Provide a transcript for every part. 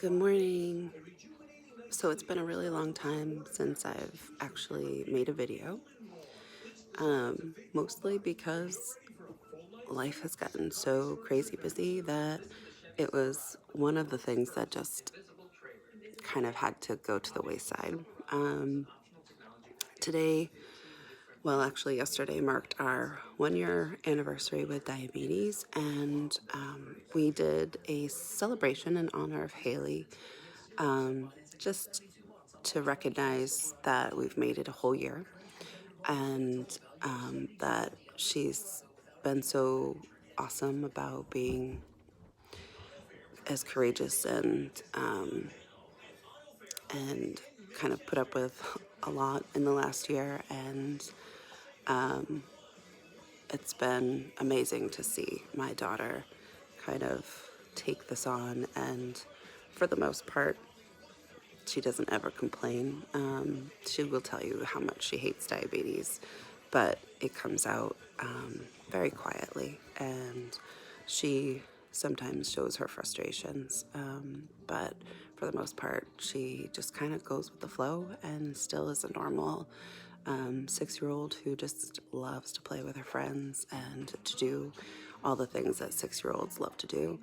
Good morning. So it's been a really long time since I've actually made a video, mostly because life has gotten so crazy busy that it was one of the things that just kind of had to go to the wayside. Um, Today, well, actually, yesterday marked our 1 year anniversary with diabetes, and we did a celebration in honor of Haley, just to recognize that we've made it a whole year and that she's been so awesome about being as courageous and kind of put up with a lot in the last year, and it's been amazing to see my daughter kind of take this on, and for the most part she doesn't ever complain. She will tell you how much she hates diabetes, but it comes out very quietly, and she sometimes shows her frustrations. But for the most part, she just kind of goes with the flow and still is a normal 6-year-old who just loves to play with her friends and to do all the things that 6-year-olds love to do.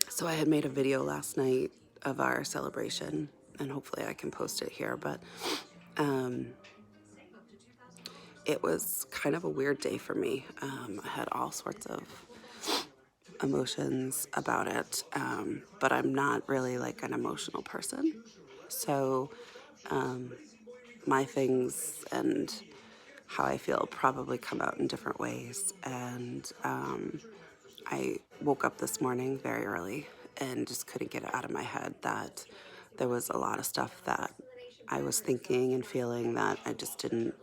So I had made a video last night of our celebration, and hopefully I can post it here, but it was kind of a weird day for me. I had all sorts of emotions about it, but I'm not really like an emotional person. So my things and how I feel probably come out in different ways. And I woke up this morning very early and just couldn't get it out of my head that there was a lot of stuff that I was thinking and feeling that I just didn't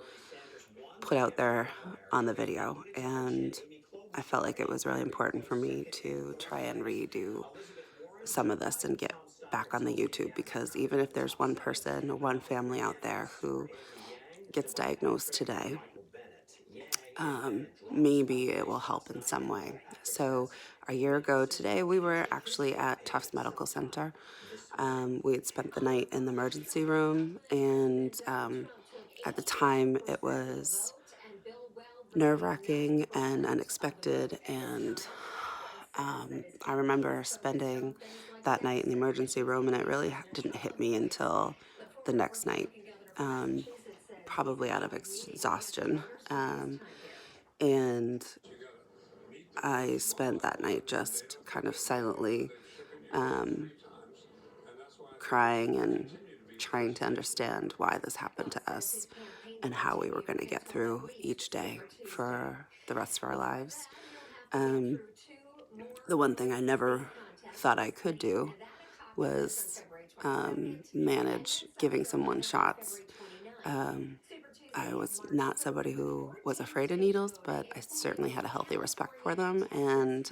put out there on the video. And I felt like it was really important for me to try and redo some of this and get back on the YouTube, because even if there's one person or one family out there who gets diagnosed today, maybe it will help in some way. So a year ago today, we were actually at Tufts Medical Center. We had spent the night in the emergency room, and at the time it was nerve-wracking and unexpected, and I remember spending that night in the emergency room, and it really didn't hit me until the next night, probably out of exhaustion. And I spent that night just kind of silently crying and trying to understand why this happened to us and how we were going to get through each day for the rest of our lives. Um, the one thing I never thought I could do was manage giving someone shots. I was not somebody who was afraid of needles, but I certainly had a healthy respect for them, and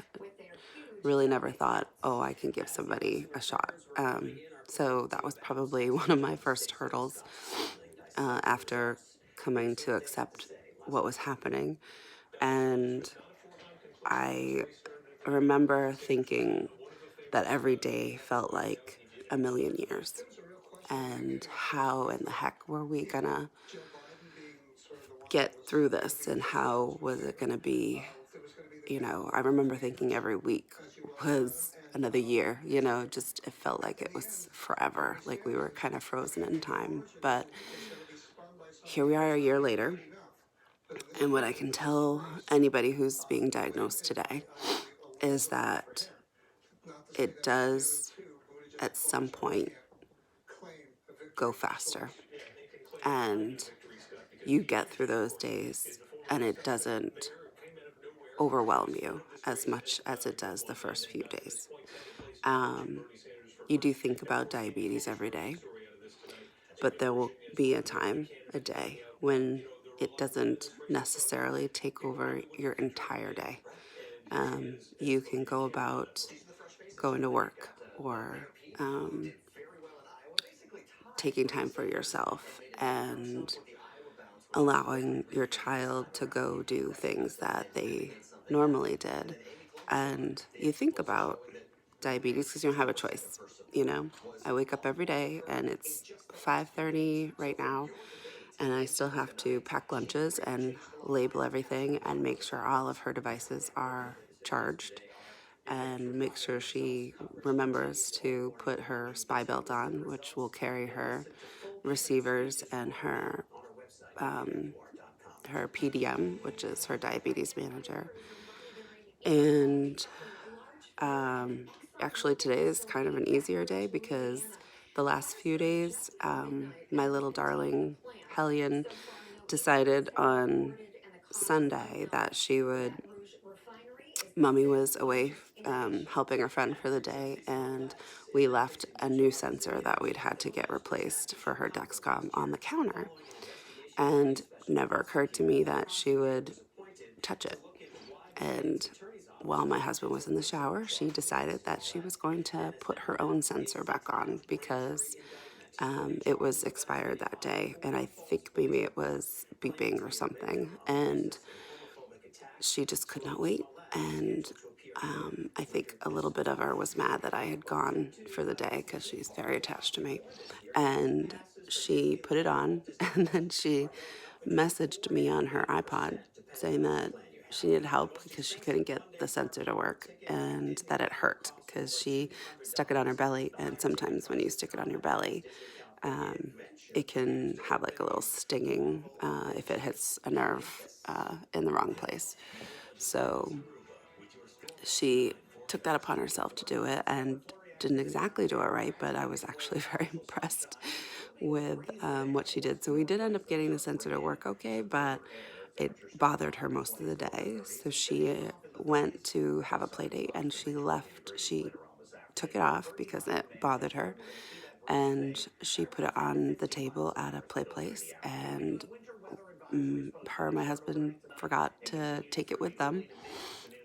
really never thought, oh, I can give somebody a shot. So that was probably one of my first hurdles after coming to accept what was happening. And I remember thinking that every day felt like a million years. And how in the heck were we gonna get through this, and how was it gonna be? I remember thinking every week was another year, just it felt like it was forever, like we were kind of frozen in time. But here we are a year later, and what I can tell anybody who's being diagnosed today is that it does at some point go faster, and you get through those days and it doesn't overwhelm you as much as it does the first few days. You do think about diabetes every day, but there will be a time, a day, when it doesn't necessarily take over your entire day. You can go about going to work, or taking time for yourself and allowing your child to go do things that they normally did. And you think about diabetes because you don't have a choice. You know, I wake up every day and it's 5:30 right now, and I still have to pack lunches and label everything and make sure all of her devices are charged and make sure she remembers to put her spy belt on, which will carry her receivers and her PDM, which is her diabetes manager. And actually, today is kind of an easier day because the last few days, my little darling Hellion decided on Sunday that Mommy was away helping a friend for the day, and we left a new sensor that we'd had to get replaced for her Dexcom on the counter. And never occurred to me that she would touch it. And while my husband was in the shower, she decided that she was going to put her own sensor back on because it was expired that day. And I think maybe it was beeping or something. And she just could not wait. And I think a little bit of her was mad that I had gone for the day because she's very attached to me. And she put it on, and then she messaged me on her iPod saying that she needed help because she couldn't get the sensor to work and that it hurt because she stuck it on her belly. And sometimes when you stick it on your belly, it can have like a little stinging if it hits a nerve in the wrong place. So she took that upon herself to do it and didn't exactly do it right, but I was actually very impressed with what she did. So we did end up getting the sensor to work okay, but it bothered her most of the day. So she went to have a play date and she left. She took it off because it bothered her, and she put it on the table at a play place, and her and my husband forgot to take it with them.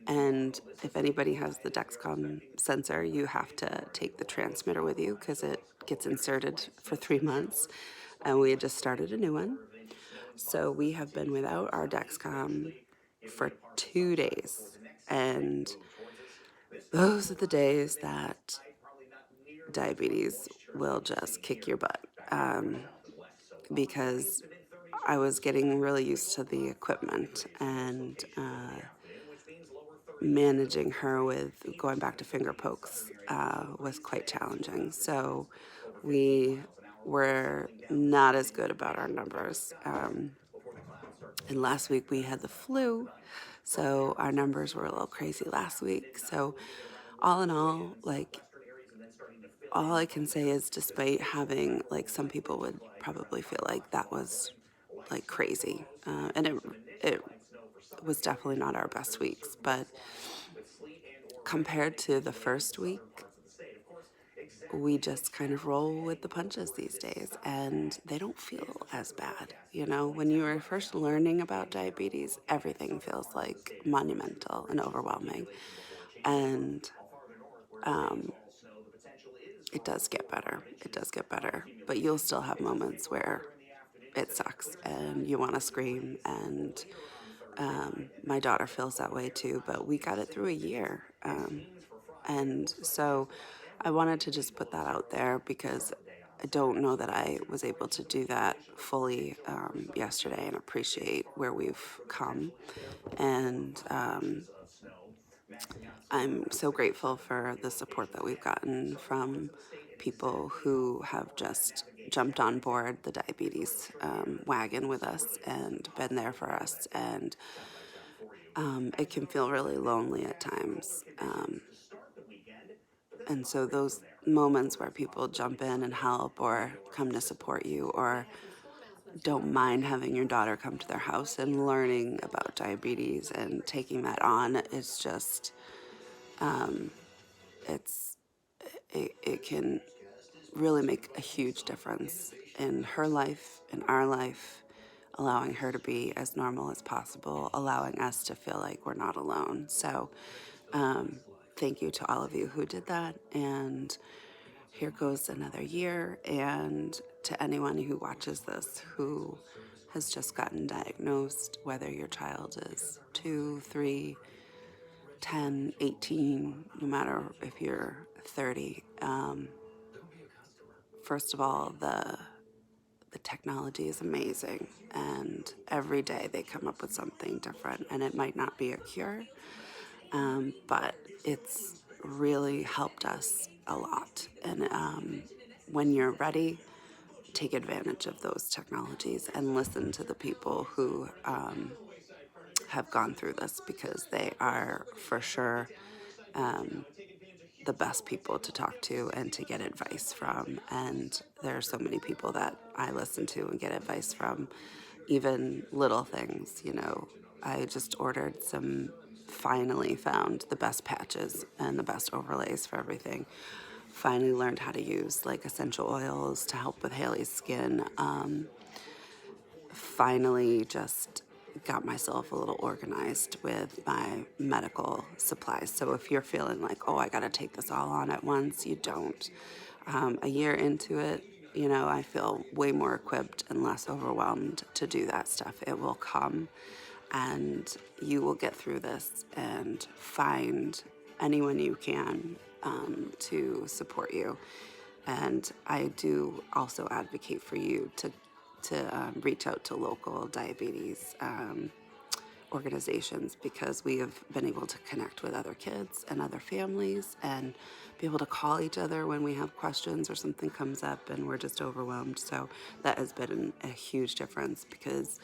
And if anybody has the Dexcom sensor, you have to take the transmitter with you because it gets inserted for 3 months. And we had just started a new one. So we have been without our Dexcom for 2 days. And those are the days that diabetes will just kick your butt. Because I was getting really used to the equipment and managing her with going back to finger pokes was quite challenging. So we were not as good about our numbers. And last week we had the flu, so our numbers were a little crazy last week. So all in all, like, all I can say is despite having, like, some people would probably feel like that was like crazy. And it was definitely not our best weeks, but compared to the first week, we just kind of roll with the punches these days and they don't feel as bad. You know, when you are first learning about diabetes, everything feels like monumental and overwhelming. And it does get better. It does get better. But you'll still have moments where it sucks and you want to scream. And my daughter feels that way too, but we got it through a year. And so I wanted to just put that out there because I don't know that I was able to do that fully yesterday and appreciate where we've come. And I'm so grateful for the support that we've gotten from people who have just jumped on board the diabetes wagon with us and been there for us. And it can feel really lonely at times. And so those moments where people jump in and help or come to support you or don't mind having your daughter come to their house and learning about diabetes and taking that on, it's just, it's, it can really make a huge difference in her life, in our life, allowing her to be as normal as possible, allowing us to feel like we're not alone. So thank you to all of you who did that. And here goes another year. And to anyone who watches this who has just gotten diagnosed, whether your child is 2, 3, 10, 18, no matter if you're 30. First of all, the technology is amazing, and every day they come up with something different, and it might not be a cure, but it's really helped us a lot. And when you're ready, take advantage of those technologies and listen to the people who have gone through this, because they are for sure the best people to talk to and to get advice from. And there are so many people that I listen to and get advice from, even little things. I just ordered finally found the best patches and the best overlays for everything. Finally learned how to use like essential oils to help with Haley's skin. Finally just got myself a little organized with my medical supplies. So if you're feeling like, oh, I got to take this all on at once, you don't. A year into it, I feel way more equipped and less overwhelmed to do that stuff. It will come, and you will get through this and find anyone you can to support you. And I do also advocate for you to reach out to local diabetes organizations, because we have been able to connect with other kids and other families and be able to call each other when we have questions or something comes up and we're just overwhelmed. So that has been a huge difference, because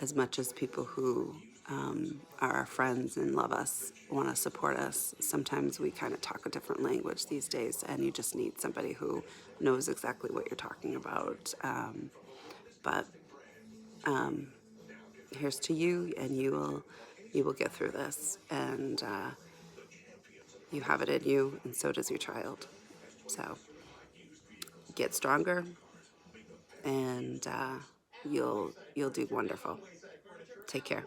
as much as people who are our friends and love us want to support us, sometimes we kind of talk a different language these days, and you just need somebody who knows exactly what you're talking about. But here's to you, and you will get through this, and you have it in you, and so does your child. So get stronger, and you'll do wonderful. Take care.